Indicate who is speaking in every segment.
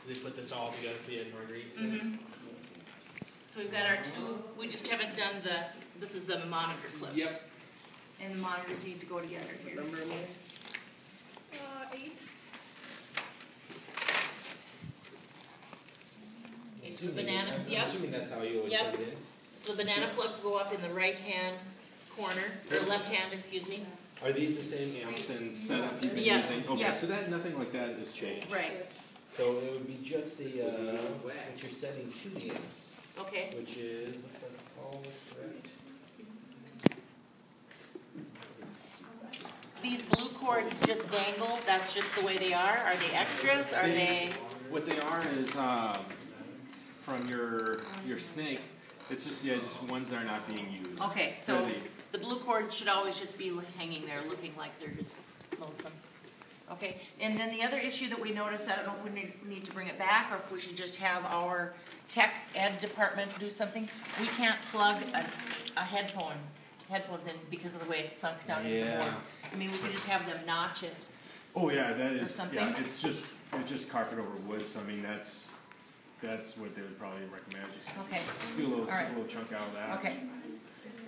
Speaker 1: They put this all together for you at Marguerite's.
Speaker 2: So we've got our two, we just haven't done this is the monitor clips.
Speaker 1: Yep.
Speaker 2: And the monitors need to go together here.
Speaker 1: Number
Speaker 3: 8.
Speaker 2: Okay, so the banana,
Speaker 1: I'm assuming that's how you always
Speaker 2: Yep.
Speaker 1: plug it in.
Speaker 2: So the banana plugs go up in the right-hand corner, or left-hand, excuse me.
Speaker 1: Are these the same amps and setup you've been
Speaker 2: Yeah,
Speaker 1: using? Okay,
Speaker 2: yeah.
Speaker 1: so that nothing like that has changed.
Speaker 2: Right,
Speaker 1: So it would be just the what you're setting to the amps,
Speaker 2: okay.
Speaker 1: which is looks like it's all correct.
Speaker 2: These blue cords just dangle, that's just the way they are? Are they extras? Are they?
Speaker 1: What they are is from your snake. It's just just ones that are not being used.
Speaker 2: Okay, so the blue cords should always just be hanging there looking like they're just lonesome. Okay, and then the other issue that we noticed, I don't know if we need to bring it back or if we should just have our tech ed department do something. We can't plug a headphones in because of the way it's sunk down into the board. I mean, we could just have them notch it.
Speaker 4: Oh yeah, that is.
Speaker 2: Something?
Speaker 4: Yeah, it's just carpet over wood. So I mean, that's what they would probably recommend. Just
Speaker 2: Okay.
Speaker 4: do a little,
Speaker 2: All right.
Speaker 4: a little chunk out of that.
Speaker 2: Okay.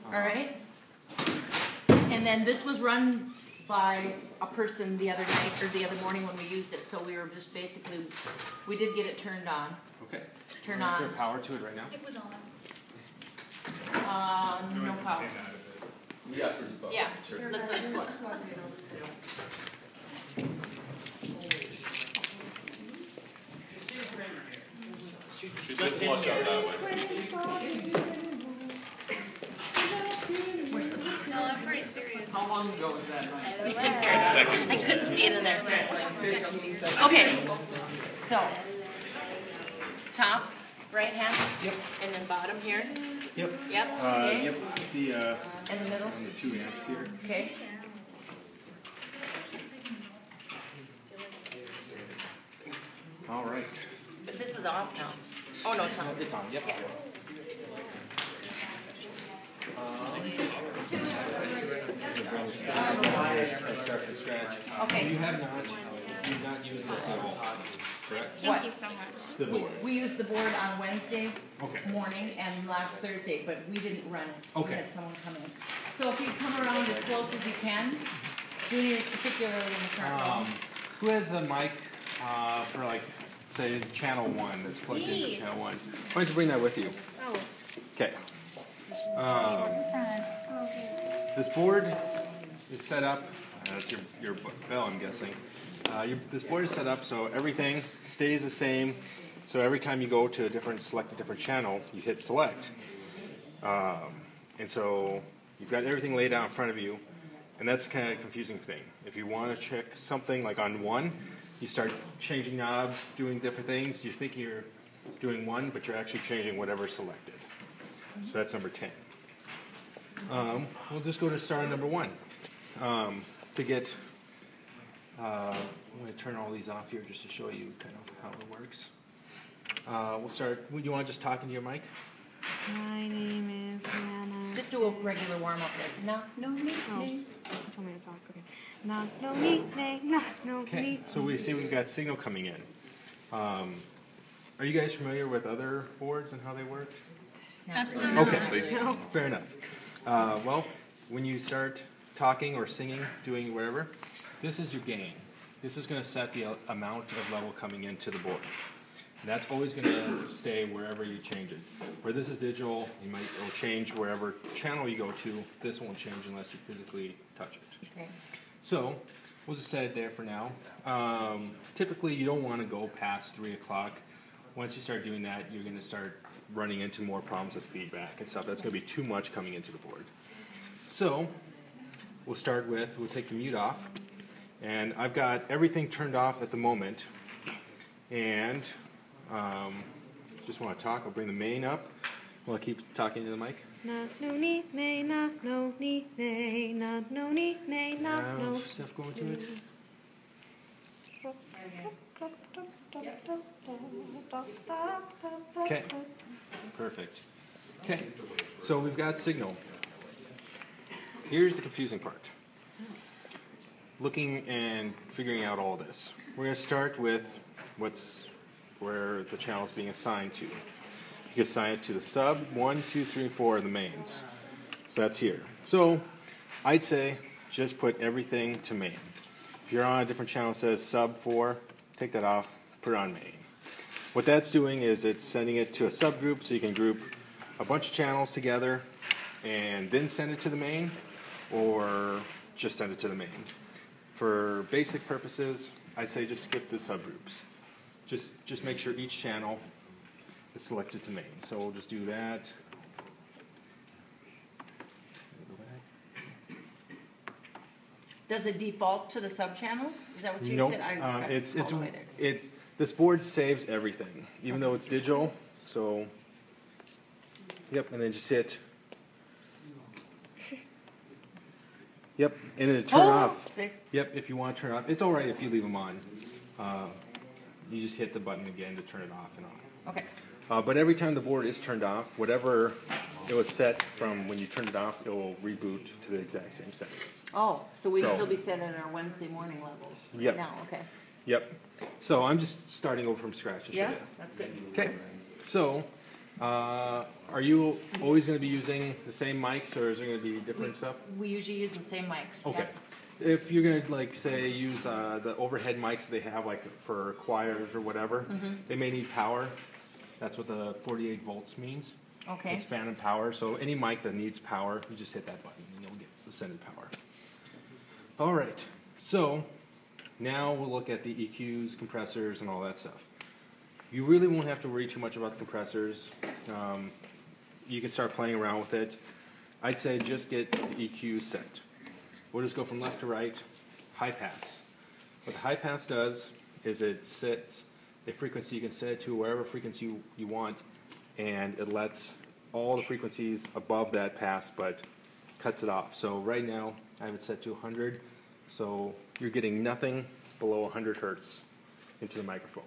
Speaker 2: All right. And then this was run by a person the other night, or the other morning when we used it, so we were just basically, we did get it turned on.
Speaker 1: Okay.
Speaker 2: Turn
Speaker 1: Is there
Speaker 2: on,
Speaker 1: power to it right now?
Speaker 3: It was on.
Speaker 2: no power.
Speaker 5: Yeah, for default.
Speaker 2: Yeah,
Speaker 5: Sure.
Speaker 2: let's unplug.
Speaker 5: Just watch out that way.
Speaker 2: Where's the
Speaker 3: No, I'm pretty serious.
Speaker 1: How long ago was that?
Speaker 2: I couldn't see it in there. Okay, so, top, right hand?
Speaker 1: Yep.
Speaker 2: And then bottom here?
Speaker 1: Yep.
Speaker 2: Yep, okay.
Speaker 4: Yep. The
Speaker 2: In the middle?
Speaker 4: on the 2 amps here.
Speaker 2: Okay.
Speaker 4: All right.
Speaker 2: But this is off now. Oh, no, it's on.
Speaker 1: It's on. Yep.
Speaker 2: Yeah.
Speaker 1: Start from scratch.
Speaker 2: Okay.
Speaker 1: You've not used this at all, correct?
Speaker 3: Thank you so much.
Speaker 4: The board.
Speaker 2: We used the board on Wednesday
Speaker 4: Okay.
Speaker 2: morning and last Thursday, but we didn't run it.
Speaker 4: Okay.
Speaker 2: We had someone come in. So if you come around as close as you can, Junior particularly in the front row.
Speaker 4: Who has the mics for like say channel 1 that's plugged into
Speaker 3: Me.
Speaker 4: channel 1? Why don't you bring that with you?
Speaker 3: Oh.
Speaker 4: Okay.
Speaker 3: Oh, thanks.
Speaker 4: This board is set up. That's your bell, I'm guessing. This board is set up so everything stays the same. So every time you go to select a different channel, you hit select, and so you've got everything laid out in front of you, and that's kind of a confusing thing. If you want to check something like on 1, you start changing knobs, doing different things. You think you're doing 1, but you're actually changing whatever's selected. So that's number 10. We'll just go to start on number 1. To get, I'm going to turn all these off here just to show you kind of how it works. We'll start, do you want to just talk into your mic?
Speaker 6: My name is Hannah.
Speaker 2: Just do a regular warm up there. No,
Speaker 6: You told me to talk. Okay. No, me, nay, no,
Speaker 4: Okay,
Speaker 6: me.
Speaker 4: so we see we've got signal coming in. Are you guys familiar with other boards and how they work?
Speaker 3: Absolutely.
Speaker 4: Okay,
Speaker 6: No.
Speaker 4: fair enough. Well, when you start talking or singing, doing whatever, this is your gain. This is going to set the amount of level coming into the board. And that's always going to stay wherever you change it. Where this is digital, it'll change wherever channel you go to. This won't change unless you physically touch it.
Speaker 2: Okay.
Speaker 4: So we'll just set it there for now. Typically, you don't want to go past 3 o'clock. Once you start doing that, you're going to start running into more problems with feedback and stuff. That's going to be too much coming into the board. So we'll take the mute off. And I've got everything turned off at the moment. And just want to talk. I'll bring the main up. Will I keep talking to the mic?
Speaker 6: No, nee, nay, no, nee, nay, no, nee, nay, no.
Speaker 4: Stuff going to it. Okay. Perfect. Okay. So we've got signal. Here's the confusing part. Looking and figuring out all this. We're going to start with what's where the channel is being assigned to. You can assign it to the sub, 1, 2, 3, 4 are the mains. So that's here. So I'd say just put everything to main. If you're on a different channel that says sub 4, take that off, put it on main. What that's doing is it's sending it to a subgroup so you can group a bunch of channels together and then send it to the main, or just send it to the main. For basic purposes, I say just skip the subgroups. Just make sure each channel is selected to main. So we'll just do that.
Speaker 2: Does it default to the sub-channels? Is that what you
Speaker 4: Nope.
Speaker 2: said? I got
Speaker 4: It's
Speaker 2: all the way there.
Speaker 4: this board saves everything, even though it's digital. So, yep, and then just hit. Yep, and then it turn off.
Speaker 2: They-
Speaker 4: Yep, if you want to turn it off, it's all right if you leave them on. You just hit the button again to turn it off and on.
Speaker 2: Okay.
Speaker 4: But every time the board is turned off, whatever it was set from when you turned it off, it will reboot to the exact same settings.
Speaker 2: Oh, so we'd
Speaker 4: So-
Speaker 2: still be set at our Wednesday morning levels right
Speaker 4: Yep.
Speaker 2: now, okay.
Speaker 4: Yep. So I'm just starting over from scratch to show
Speaker 2: Yeah,
Speaker 4: you.
Speaker 2: that's good.
Speaker 4: Okay. So, are you always going to be using the same mics, or is there going to be different stuff?
Speaker 2: We usually use the same mics.
Speaker 4: Okay.
Speaker 2: Yep.
Speaker 4: If you're going to, like, say, use the overhead mics they have, like, for choirs or whatever, they may need power. That's what the 48 volts means.
Speaker 2: Okay.
Speaker 4: It's phantom power. So any mic that needs power, you just hit that button and you'll get the sended power. All right. So now we'll look at the EQs, compressors, and all that stuff. You really won't have to worry too much about the compressors. You can start playing around with it. I'd say just get the EQ set. We'll just go from left to right, high pass. What the high pass does is it sets a frequency. You can set it to wherever frequency you want, and it lets all the frequencies above that pass, but cuts it off. So right now I have it set to 100, so you're getting nothing below 100 hertz into the microphone.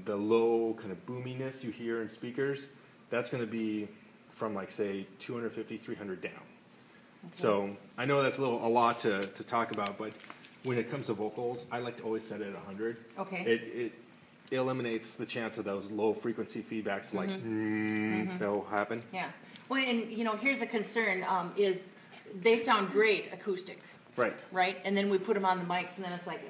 Speaker 4: The low kind of boominess you hear in speakers, that's going to be from, like, say 250, 300 down. So I know that's a lot to talk about, but when it comes to vocals, I like to always set it at 100.
Speaker 2: Okay.
Speaker 4: It eliminates the chance of those low frequency feedbacks, like that will happen.
Speaker 2: Yeah. Well, and here's a concern, is they sound great acoustic,
Speaker 4: Right.
Speaker 2: right? And then we put them on the mics, and then it's like,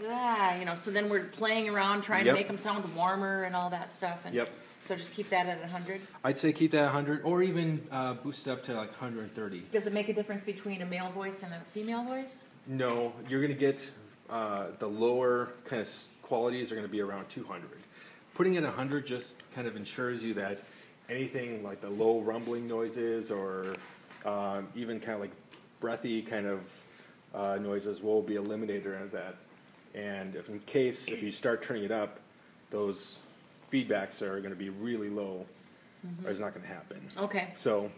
Speaker 2: so then we're playing around trying to
Speaker 4: Yep.
Speaker 2: make them sound warmer and all that stuff. And
Speaker 4: Yep.
Speaker 2: So just keep that at 100.
Speaker 4: I'd say keep that at 100, or even boost it up to like 130.
Speaker 2: Does it make a difference between a male voice and a female voice?
Speaker 4: No, you're going to get the lower kind of qualities are going to be around 200. Putting it at 100 just kind of ensures you that anything like the low rumbling noises or even kind of like breathy kind of noises will be eliminated out of that. And if you start turning it up, those feedbacks are going to be really low, or it's not going to happen.
Speaker 2: Okay.
Speaker 4: So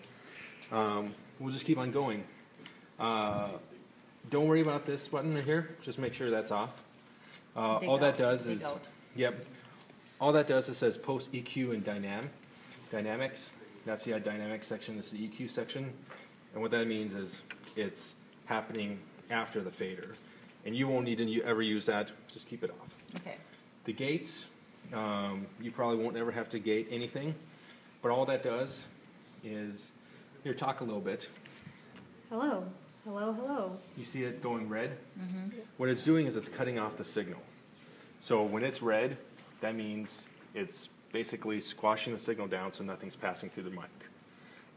Speaker 4: we'll just keep on going. Don't worry about this button right here. Just make sure that's off.
Speaker 2: Dig
Speaker 4: All that
Speaker 2: out,
Speaker 4: does
Speaker 2: dig
Speaker 4: is,
Speaker 2: out.
Speaker 4: yep. All that does is says post EQ and dynamics. That's the dynamics section. This is the EQ section, and what that means is it's happening after the fader, and you won't need to ever use that. Just keep it off.
Speaker 2: Okay.
Speaker 4: The gates, you probably won't ever have to gate anything, but all that does is, here, talk a little bit.
Speaker 6: Hello. Hello, hello.
Speaker 4: You see it going red? What it's doing is it's cutting off the signal. So when it's red, that means it's basically squashing the signal down so nothing's passing through the mic.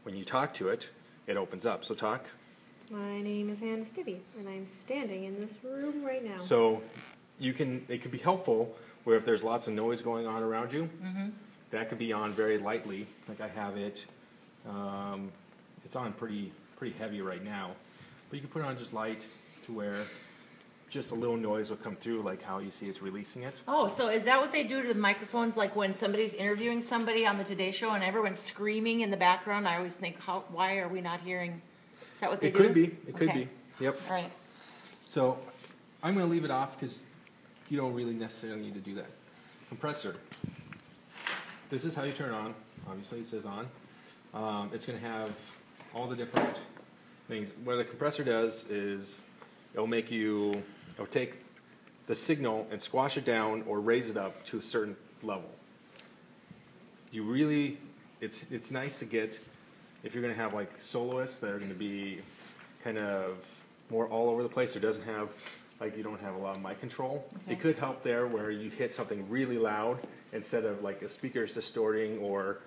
Speaker 4: When you talk to it, it opens up. So talk.
Speaker 6: My name is Hannah Stibbe, and I'm standing in this room right now.
Speaker 4: So it could be helpful where if there's lots of noise going on around you, that could be on very lightly. Like I have it, it's on pretty heavy right now. But you can put it on just light to where just a little noise will come through, like how you see it's releasing it.
Speaker 2: Oh, so is that what they do to the microphones? Like when somebody's interviewing somebody on the Today Show and everyone's screaming in the background, I always think, why are we not hearing? Is that what they
Speaker 4: It
Speaker 2: do?
Speaker 4: could be. It could
Speaker 2: Okay.
Speaker 4: be. Yep.
Speaker 2: All right.
Speaker 4: So I'm going to leave it off because you don't really necessarily need to do that. Compressor. This is how you turn it on. Obviously, it says on. It's going to have all the different things. What a compressor does is it'll take the signal and squash it down or raise it up to a certain level. You really, it's nice to get, if you're going to have like soloists that are going to be kind of more all over the place, or doesn't have, like you don't have a lot of mic control.
Speaker 2: Okay.
Speaker 4: It could help there where you hit something really loud instead of like a speaker's distorting or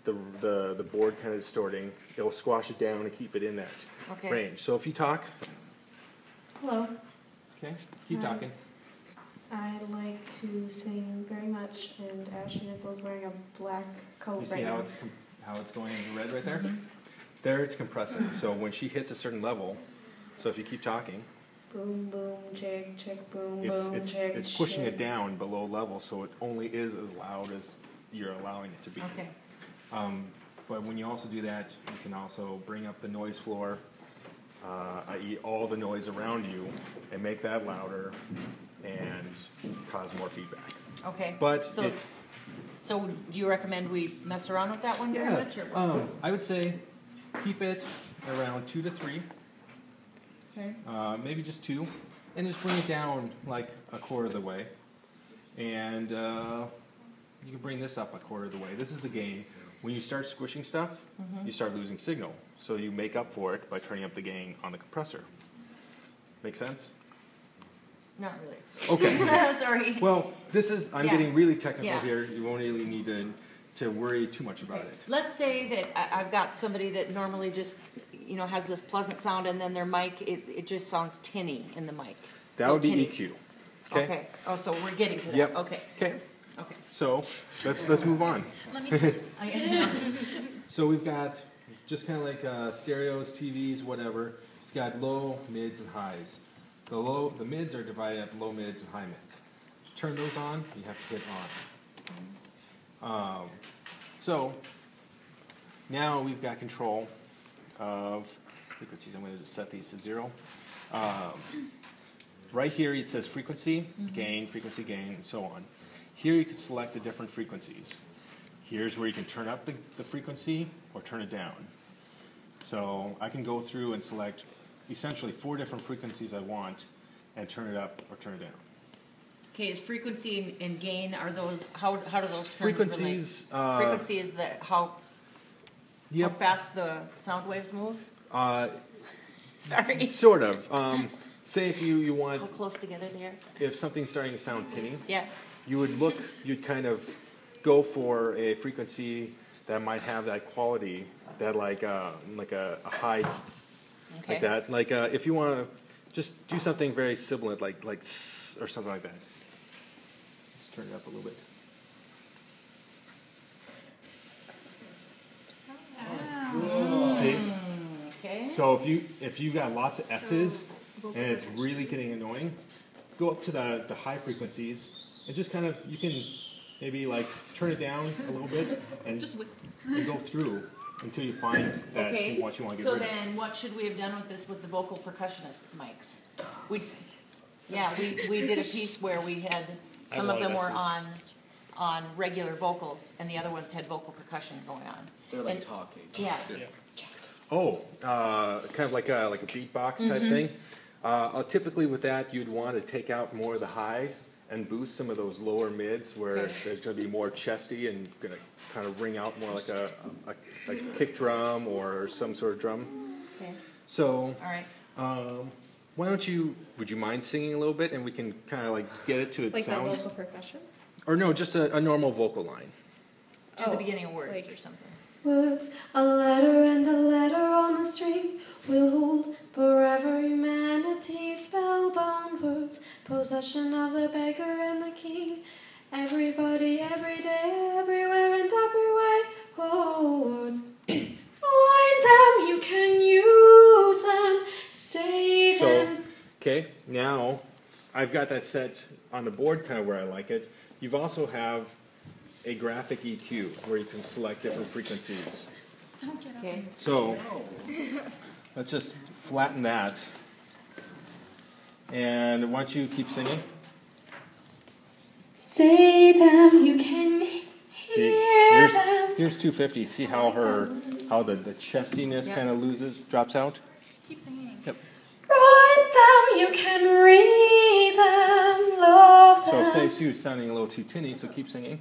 Speaker 4: the board kind of distorting. It'll squash it down and keep it in that
Speaker 2: Okay.
Speaker 4: range. So if you talk,
Speaker 6: Hello.
Speaker 4: okay, keep
Speaker 6: Hi.
Speaker 4: talking.
Speaker 6: I'd like to sing very much, and Ashley Nichols wearing a black coat
Speaker 4: You see
Speaker 6: right
Speaker 4: how
Speaker 6: now.
Speaker 4: it's how it's going into red right there? There it's compressing. So when she hits a certain level, so if you keep talking,
Speaker 6: Boom, boom, jig, chick, boom,
Speaker 4: it's
Speaker 6: boom,
Speaker 4: it's
Speaker 6: jig,
Speaker 4: it's pushing it
Speaker 6: shig.
Speaker 4: down below level, so it only is as loud as you're allowing it to be.
Speaker 2: Okay.
Speaker 4: But when you also do that, you can also bring up the noise floor, i.e. all the noise around you, and make that louder and cause more feedback.
Speaker 2: Okay.
Speaker 4: But
Speaker 2: So,
Speaker 4: it,
Speaker 2: so do you recommend we mess around with that one very
Speaker 4: yeah,
Speaker 2: much? Or?
Speaker 4: I would say keep it around 2 to 3,
Speaker 2: Okay.
Speaker 4: maybe just 2, and just bring it down like a quarter of the way. And you can bring this up a quarter of the way. This is the gain. When you start squishing stuff, you start losing signal. So you make up for it by turning up the gain on the compressor. Make sense?
Speaker 2: Not really.
Speaker 4: Okay.
Speaker 2: Sorry.
Speaker 4: Well, this is, I'm
Speaker 2: Yeah.
Speaker 4: getting really technical
Speaker 2: Yeah.
Speaker 4: here. You won't really need to worry too much about it.
Speaker 2: Let's say that I've got somebody that normally just, you know, has this pleasant sound, and then their mic, it just sounds tinny in the mic.
Speaker 4: That would be
Speaker 2: tinny.
Speaker 4: EQ.
Speaker 2: Okay. Oh, so we're getting to that.
Speaker 4: Yep.
Speaker 2: Okay.
Speaker 4: Okay.
Speaker 2: Okay.
Speaker 4: So let's move on.
Speaker 3: Let me touch it.
Speaker 4: So we've got just kind of like stereos, TVs, whatever. We've got low, mids, and highs. The mids are divided up low mids and high mids. To turn those on, you have to hit on. So now we've got control of frequencies. I'm going to just set these to 0. Right here it says frequency, gain, and so on. Here you can select the different frequencies. Here's where you can turn up the frequency or turn it down. So I can go through and select essentially 4 different frequencies I want and turn it up or turn it down.
Speaker 2: Okay, is frequency and gain, are those, how do those terms
Speaker 4: Frequencies,
Speaker 2: relate? Frequency is how
Speaker 4: Yep.
Speaker 2: fast the sound waves move? Sorry.
Speaker 4: Sort of. Say if you want,
Speaker 2: How close together they are?
Speaker 4: if something's starting to sound tinny,
Speaker 2: Yeah.
Speaker 4: you'd kind of go for a frequency that might have that quality, that like a high
Speaker 2: Okay.
Speaker 4: like that. Like if you want to just do something very sibilant, like or something like that. Let's turn it up a little bit. See?
Speaker 2: Okay.
Speaker 4: So if you got lots of S's and it's really getting annoying, go up to the high frequencies and just kind of, you can maybe like turn it down a little bit and go through until you find that
Speaker 2: Okay,
Speaker 4: what you want to get
Speaker 2: so
Speaker 4: rid of.
Speaker 2: then what should we have done with this with the vocal percussionist mics? We did a piece where we had, some of them were on regular vocals, and the other ones had vocal percussion going on.
Speaker 5: They're like
Speaker 2: And-
Speaker 5: talking.
Speaker 2: Yeah,
Speaker 4: Oh, kind of like a beatbox type thing. Typically with that, you'd want to take out more of the highs and boost some of those lower mids where
Speaker 2: Okay.
Speaker 4: there's going to be more chesty and going to kind of ring out more like a kick drum or some sort of drum.
Speaker 2: okay,
Speaker 4: So
Speaker 2: all right.
Speaker 4: why don't would you mind singing a little bit and we can kind of like get it to its
Speaker 6: Like that
Speaker 4: sounds?
Speaker 6: local percussion?
Speaker 4: Or no, just a normal vocal line.
Speaker 2: To the
Speaker 6: Oh,
Speaker 2: beginning of words
Speaker 6: like-
Speaker 2: or something.
Speaker 6: Words, a letter and a letter on the string will hold forever humanity. Spellbound words, possession of the beggar and the king. Everybody, every day, everywhere and every way. Oh, words. Find them, you can use them, say
Speaker 4: So,
Speaker 6: them.
Speaker 4: okay, now I've got that set on the board kind of where I like it. You've also have a graphic EQ where you can select different frequencies.
Speaker 3: Don't get up.
Speaker 2: Okay,
Speaker 4: So, let's just flatten that. And why don't you keep singing?
Speaker 6: Say them, you can
Speaker 4: See,
Speaker 6: hear them.
Speaker 4: here's 250. See how the chestiness
Speaker 2: Yeah.
Speaker 4: kind of drops out?
Speaker 3: Keep singing.
Speaker 4: Yep.
Speaker 6: Write them, you can read them, love
Speaker 4: So
Speaker 6: them.
Speaker 4: say she was sounding a little too tinny, so keep singing.